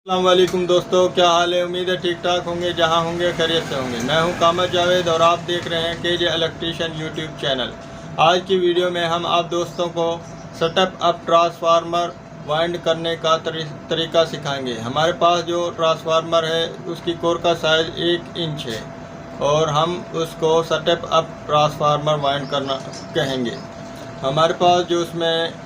अस्सलाम वालेकुम दोस्तों, क्या हाल है। उम्मीद है ठीक ठाक होंगे, जहां होंगे खैरियत से होंगे। मैं हूं कामर जावेद और आप देख रहे हैं केजे इलेक्ट्रीशियन यूट्यूब चैनल। आज की वीडियो में हम आप दोस्तों को सेटअप अप ट्रांसफार्मर वाइंड करने का तरीका सिखाएंगे। हमारे पास जो ट्रांसफार्मर है उसकी कोर का साइज़ 1 इंच है और हम उसको सेटअप अप ट्रांसफार्मर वाइंड करना कहेंगे। हमारे पास जो उसमें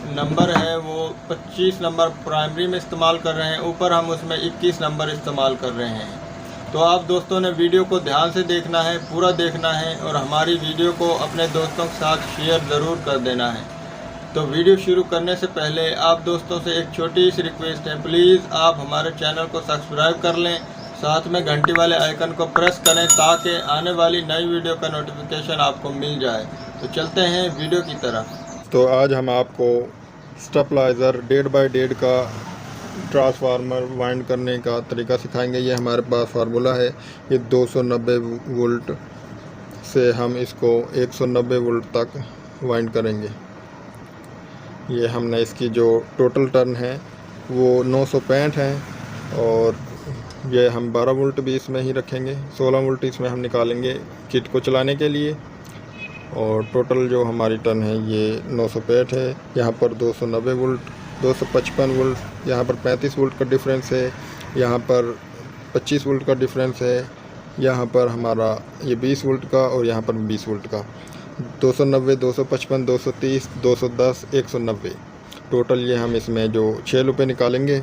नंबर है वो 25 नंबर प्राइमरी में इस्तेमाल कर रहे हैं, ऊपर हम उसमें 21 नंबर इस्तेमाल कर रहे हैं। तो आप दोस्तों ने वीडियो को ध्यान से देखना है, पूरा देखना है और हमारी वीडियो को अपने दोस्तों के साथ शेयर ज़रूर कर देना है। तो वीडियो शुरू करने से पहले आप दोस्तों से एक छोटी सी रिक्वेस्ट है, प्लीज़ आप हमारे चैनल को सब्सक्राइब कर लें, साथ में घंटी वाले आइकन को प्रेस करें ताकि आने वाली नई वीडियो का नोटिफिकेशन आपको मिल जाए। तो चलते हैं वीडियो की तरफ। तो आज हम आपको स्टेबलाइज़र 1.5 बाई 1.5 का ट्रांसफार्मर वाइंड करने का तरीका सिखाएंगे। ये हमारे पास फार्मूला है। ये 290 वोल्ट से हम इसको 190 वोल्ट तक वाइंड करेंगे। ये हमने इसकी जो टोटल टर्न है वो 965 है और ये हम 12 वोल्ट भी इसमें ही रखेंगे, 16 वोल्ट इसमें हम निकालेंगे किट को चलाने के लिए। और टोटल जो हमारी टर्न है ये 965 है। यहाँ पर 290 वोल्ट, 255 वोल्ट, यहाँ पर 35 वोल्ट का डिफरेंस है, यहाँ पर 25 वोल्ट का डिफरेंस है, यहाँ पर हमारा ये 20 वोल्ट का और यहाँ पर 20 वोल्ट का। 290, 255, 230, 210, 190 टोटल ये हम इसमें जो 6 रुपये निकालेंगे।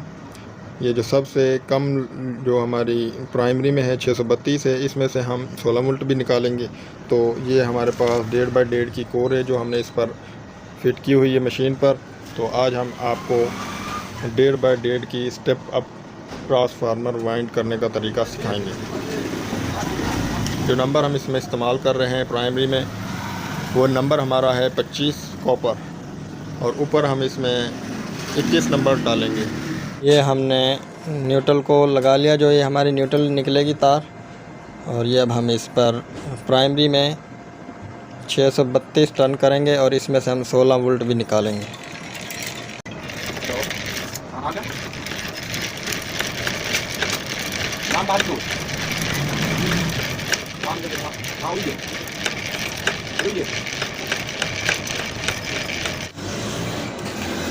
ये जो सबसे कम जो हमारी प्राइमरी में है 632 है, इसमें से हम 16 वोल्ट भी निकालेंगे। तो ये हमारे पास 1.5 बाई 1.5 की कोर है जो हमने इस पर फिट की हुई है मशीन पर। तो आज हम आपको 1.5 बाई 1.5 की स्टेप अप ट्रांसफार्मर वाइंड करने का तरीका सिखाएंगे। जो नंबर हम इसमें इस्तेमाल कर रहे हैं प्राइमरी में वो नंबर हमारा है 25 कॉपर और ऊपर हम इसमें 21 नंबर डालेंगे। ये हमने न्यूट्रल को लगा लिया, जो ये हमारी न्यूट्रल निकलेगी तार। और ये अब हम इस पर प्राइमरी में 632 टर्न करेंगे और इसमें से हम 16 वोल्ट भी निकालेंगे।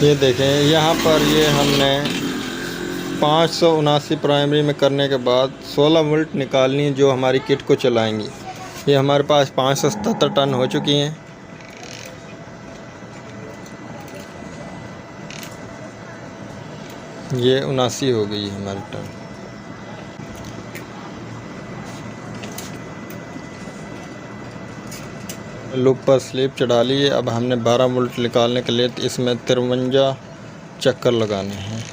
ये देखें, यहाँ पर ये हमने 579 प्राइमरी में करने के बाद 16 वोल्ट निकालनी जो हमारी किट को चलाएंगी। ये हमारे पास 577 टन हो चुकी हैं। ये 79 हो गई हमारी टन। लूप पर स्लिप चढ़ा लिए। अब हमने 12 वोल्ट निकालने के लिए इसमें 53 चक्कर लगाने हैं।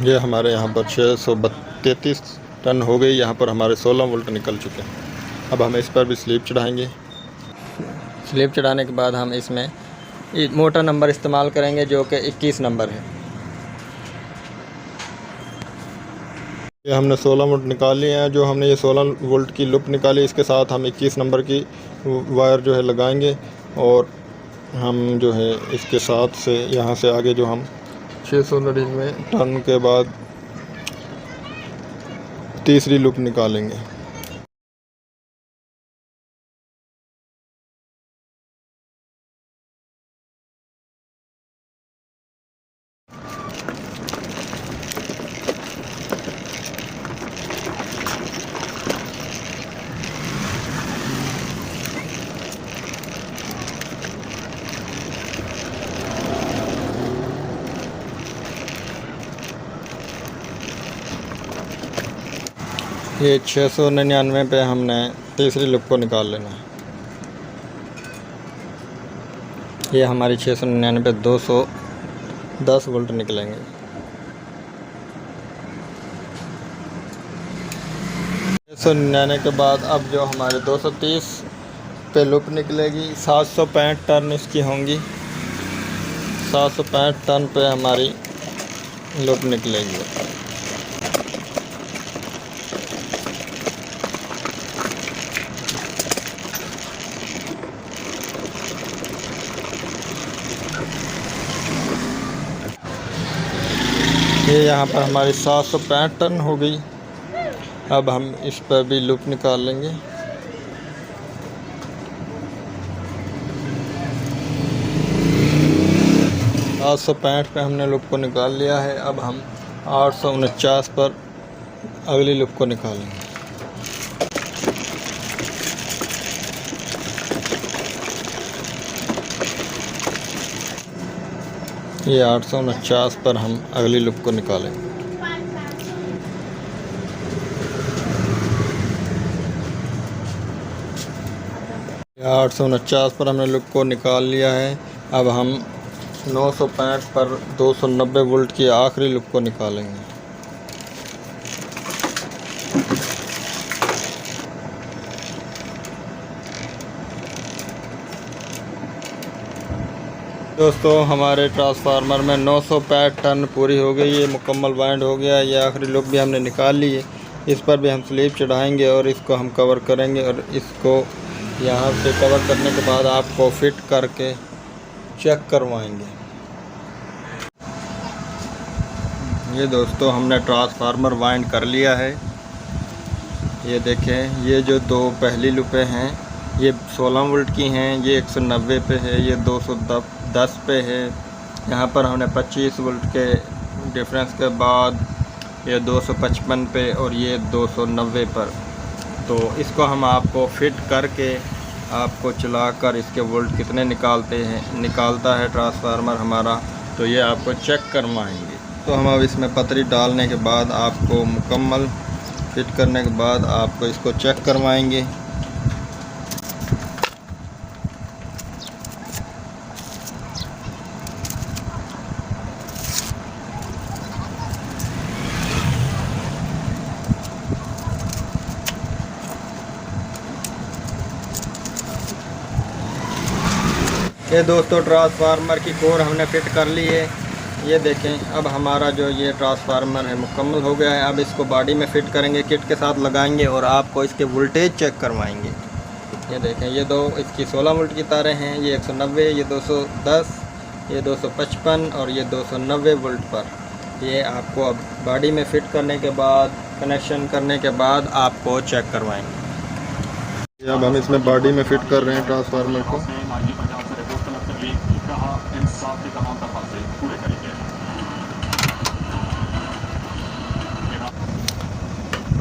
ये हमारे यहाँ पर 633 टन हो गई। यहाँ पर हमारे 16 वोल्ट निकल चुके हैं। अब हम इस पर भी स्लिप चढ़ाएंगे। स्लिप चढ़ाने के बाद हम इसमें मोटा नंबर इस्तेमाल करेंगे जो कि 21 नंबर है। ये हमने 16 वोल्ट निकाल लिए हैं। जो हमने ये 16 वोल्ट की लूप निकाली, इसके साथ हम 21 नंबर की वायर जो है लगाएंगे और हम जो है इसके साथ से यहाँ से आगे जो हम 699 टर्न के बाद तीसरी लूप निकालेंगे। ये 699 पे हमने तीसरी लूप को निकाल लेना है। ये हमारी 699 पे 210 वोल्ट निकलेंगे। 699 के बाद अब जो हमारे 230 पे लूप निकलेगी, 765 टर्न इसकी होंगी। 765 टन पे हमारी लूप निकलेगी। यहाँ पर हमारी 765 टन हो गई। अब हम इस पर भी लूप निकाल लेंगे। आज 765 पे हमने लूप को निकाल लिया है। अब हम 849 पर अगली लूप को निकालेंगे। ये 849 पर हम अगली लूप को निकालेंगे। ये 849 पर हमने लूप को निकाल लिया है। अब हम 965 पर 290 वोल्ट की आखिरी लूप को निकालेंगे। दोस्तों हमारे ट्रांसफार्मर में 965 टन पूरी हो गई है, मुकम्मल वाइंड हो गया। ये आखिरी लूप भी हमने निकाल ली है। इस पर भी हम स्लीव चढ़ाएंगे और इसको हम कवर करेंगे और इसको यहाँ से कवर करने के बाद आपको फिट करके चेक करवाएंगे। ये दोस्तों हमने ट्रांसफार्मर वाइंड कर लिया है। ये देखें, ये जो दो पहली लूपें हैं ये 16 वोल्ट की हैं, ये 190 पे है, ये 210 पे है। यहाँ पर हमने 25 वोल्ट के डिफरेंस के बाद ये 255 पे और ये 290 पर। तो इसको हम आपको फिट करके आपको चलाकर इसके वोल्ट कितने निकालता है ट्रांसफार्मर हमारा, तो ये आपको चेक करवाएंगे। तो हम अब इसमें पतरी डालने के बाद आपको मुकम्मल फिट करने के बाद आपको इसको चेक करवाएंगे। ये दोस्तों ट्रांसफार्मर की कोर हमने फिट कर ली है। ये देखें, अब हमारा जो ये ट्रांसफार्मर है मुकम्मल हो गया है। अब इसको बॉडी में फ़िट करेंगे, किट के साथ लगाएंगे और आपको इसके वोल्टेज चेक करवाएंगे। ये देखें, ये दो इसकी 16 वोल्ट की तारें हैं, ये 190, ये 210, ये 255 और ये 290 वोल्ट पर। ये आपको अब बॉडी में फ़िट करने के बाद कनेक्शन करने के बाद आपको चेक करवाएंगे। अब हम इसमें बॉडी में फ़िट कर रहे हैं ट्रांसफार्मर को।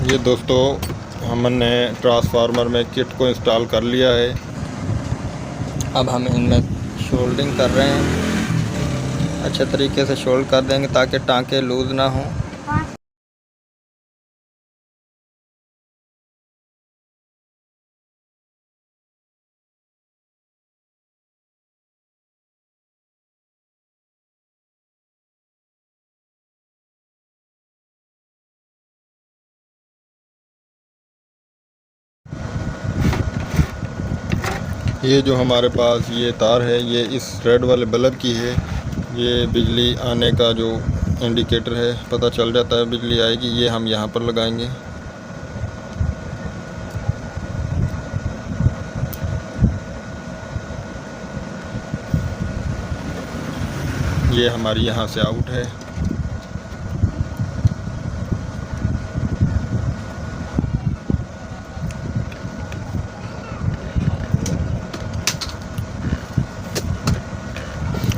ये दोस्तों हमने ट्रांसफार्मर में किट को इंस्टॉल कर लिया है। अब हम इनमें शोल्डिंग कर रहे हैं, अच्छे तरीके से शोल्ड कर देंगे ताकि टांके लूज़ ना हों। ये जो हमारे पास ये तार है ये इस रेड वाले बल्ब की है। ये बिजली आने का जो इंडिकेटर है, पता चल जाता है बिजली आएगी। ये हम यहाँ पर लगाएंगे। ये हमारी यहाँ से आउट है।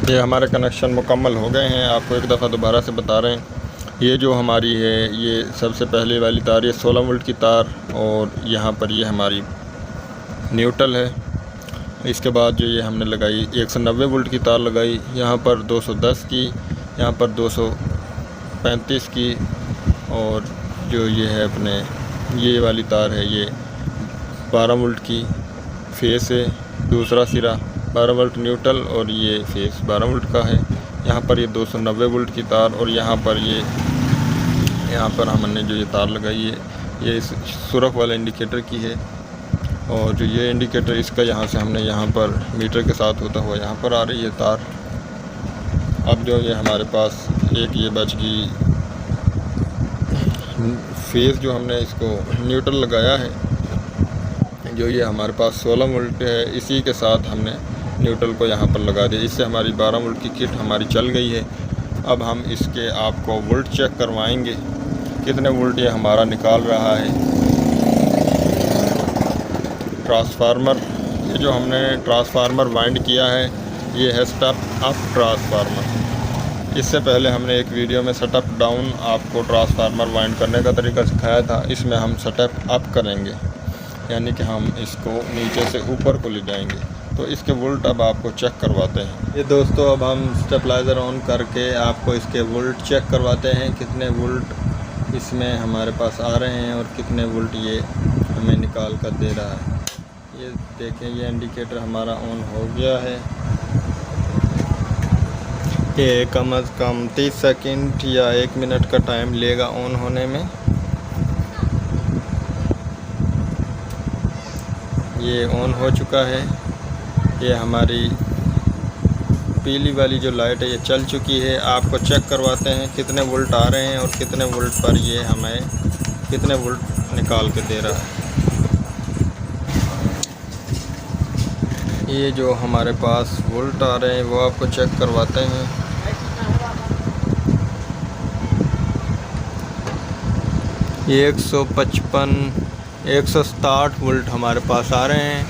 ये हमारे कनेक्शन मुकम्मल हो गए हैं। आपको एक दफ़ा दोबारा से बता रहे हैं, ये जो हमारी है ये सबसे पहले वाली तार, ये 16 वोल्ट की तार और यहाँ पर ये हमारी न्यूट्रल है। इसके बाद जो ये हमने लगाई 190 वोल्ट की तार लगाई, यहाँ पर 210 की, यहाँ पर 235 की और जो ये है अपने ये वाली तार है ये 12 वोल्ट की फेस है। दूसरा सिरा 12 वोल्ट न्यूट्रल और ये फेस 12 वोल्ट का है। यहाँ पर ये 290 वोल्ट की तार और यहाँ पर हमने जो ये तार लगाई है ये इस सुरख वाले इंडिकेटर की है। और जो ये इंडिकेटर इसका यहाँ से हमने यहाँ पर मीटर के साथ होता हुआ यहाँ पर आ रही है तार। अब जो ये हमारे पास एक ये बच गई फेस, जो हमने इसको न्यूट्रल लगाया है, जो ये हमारे पास 16 वोल्ट है, इसी के साथ हमने न्यूट्रल को यहाँ पर लगा दिया। इससे हमारी 12 वोल्ट की किट हमारी चल गई है। अब हम इसके आपको वोल्ट चेक करवाएंगे, कितने वोल्ट ये हमारा निकाल रहा है। ट्रांसफार्मर, ये जो हमने ट्रांसफार्मर वाइंड किया है ये है स्टेप अप ट्रांसफार्मर। इससे पहले हमने एक वीडियो में स्टेप डाउन आपको ट्रांसफार्मर वाइंड करने का तरीका सिखाया था। इसमें हम स्टेप अप करेंगे, यानी कि हम इसको नीचे से ऊपर को ले जाएंगे। तो इसके वोल्ट अब आपको चेक करवाते हैं। ये दोस्तों अब हम स्टेबलाइज़र ऑन करके आपको इसके वोल्ट चेक करवाते हैं, कितने वोल्ट इसमें हमारे पास आ रहे हैं और कितने वोल्ट ये हमें निकाल कर दे रहा है। ये देखें, ये इंडिकेटर हमारा ऑन हो गया है। ये कम से कम 30 सेकंड या 1 मिनट का टाइम लेगा ऑन होने में। ये ऑन हो चुका है। ये हमारी पीली वाली जो लाइट है ये चल चुकी है। आपको चेक करवाते हैं कितने वोल्ट आ रहे हैं और कितने वोल्ट पर ये हमें कितने वोल्ट निकाल के दे रहा है। ये जो हमारे पास वोल्ट आ रहे हैं वो आपको चेक करवाते हैं। ये 160 वोल्ट हमारे पास आ रहे हैं।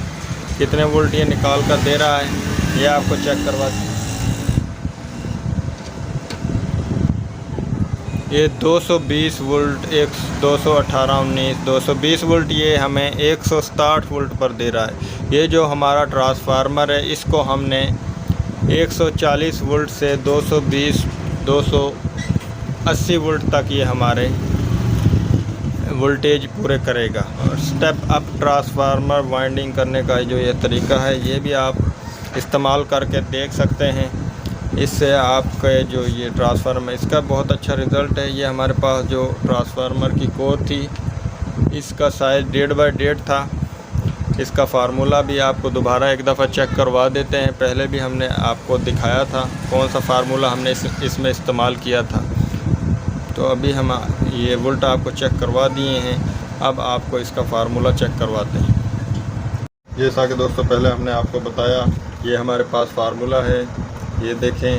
कितने वोल्ट ये निकाल कर दे रहा है ये आपको चेक करवाते हैं। ये 220 वोल्ट, 218, 19, 220 वोल्ट ये हमें 160 वोल्ट पर दे रहा है। ये जो हमारा ट्रांसफार्मर है इसको हमने 140 वोल्ट से 220, 280 वोल्ट तक ये हमारे वोल्टेज पूरे करेगा। और स्टेप अप ट्रांसफार्मर वाइंडिंग करने का जो ये तरीका है ये भी आप इस्तेमाल करके देख सकते हैं। इससे आपके जो ये ट्रांसफार्मर इसका बहुत अच्छा रिज़ल्ट है। ये हमारे पास जो ट्रांसफार्मर की कोर थी इसका साइज़ 1.5 बाय 1.5 था। इसका फार्मूला भी आपको दोबारा एक दफ़ा चेक करवा देते हैं। पहले भी हमने आपको दिखाया था कौन सा फार्मूला हमने इसमें इस्तेमाल किया था। तो अभी हम ये वोल्ट आपको चेक करवा दिए हैं। अब आपको इसका फार्मूला चेक करवाते हैं। जैसा कि दोस्तों पहले हमने आपको बताया ये हमारे पास फार्मूला है। ये देखें,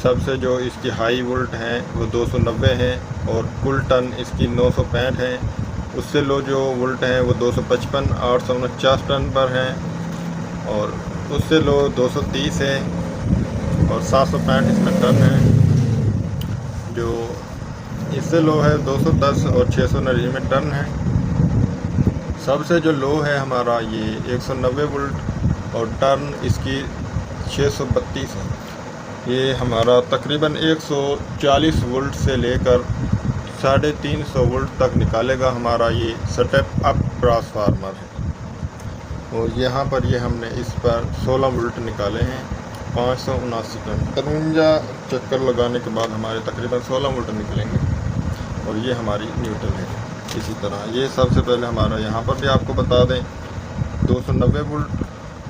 सबसे जो इसकी हाई वोल्ट है वो 290 है और कुल टन इसकी 965 है। उससे लो जो वोल्ट हैं वो 255, 849 टन पर हैं। और उससे लो 230 है और 765 इसमें टन है। जो इससे लो है 210 और 699 टन है। सबसे जो लो है हमारा ये 190 वोल्ट और टन इसकी 632 है। ये हमारा तकरीबन 140 वोल्ट से लेकर 350 वोल्ट तक निकालेगा हमारा ये स्टेप अप ट्रांसफार्मर है। और यहाँ पर ये हमने इस पर 16 वोल्ट निकाले हैं, 579 टन। 53 चक्कर लगाने के बाद हमारे तकरीबन 16 वोल्ट निकलेंगे। और ये हमारी न्यूट्रल है। इसी तरह ये सबसे पहले हमारा यहाँ पर भी आपको बता दें 290 वोल्ट,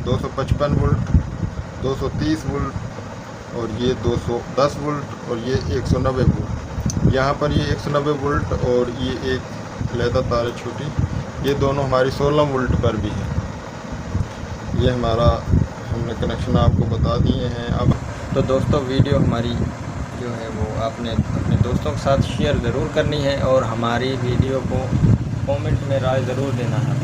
255 वोल्ट, 230 वोल्ट और ये 210 वोल्ट और ये 190 वोल्ट। यहाँ पर ये 190 वोल्ट और ये एक लैदा तार है छोटी, ये दोनों हमारी 16 वोल्ट पर भी है। ये हमारा हमने कनेक्शन आपको बता दिए हैं। अब तो दोस्तों वीडियो हमारी जो है वो आपने अपने दोस्तों के साथ शेयर ज़रूर करनी है और हमारी वीडियो को कमेंट में राय ज़रूर देना है।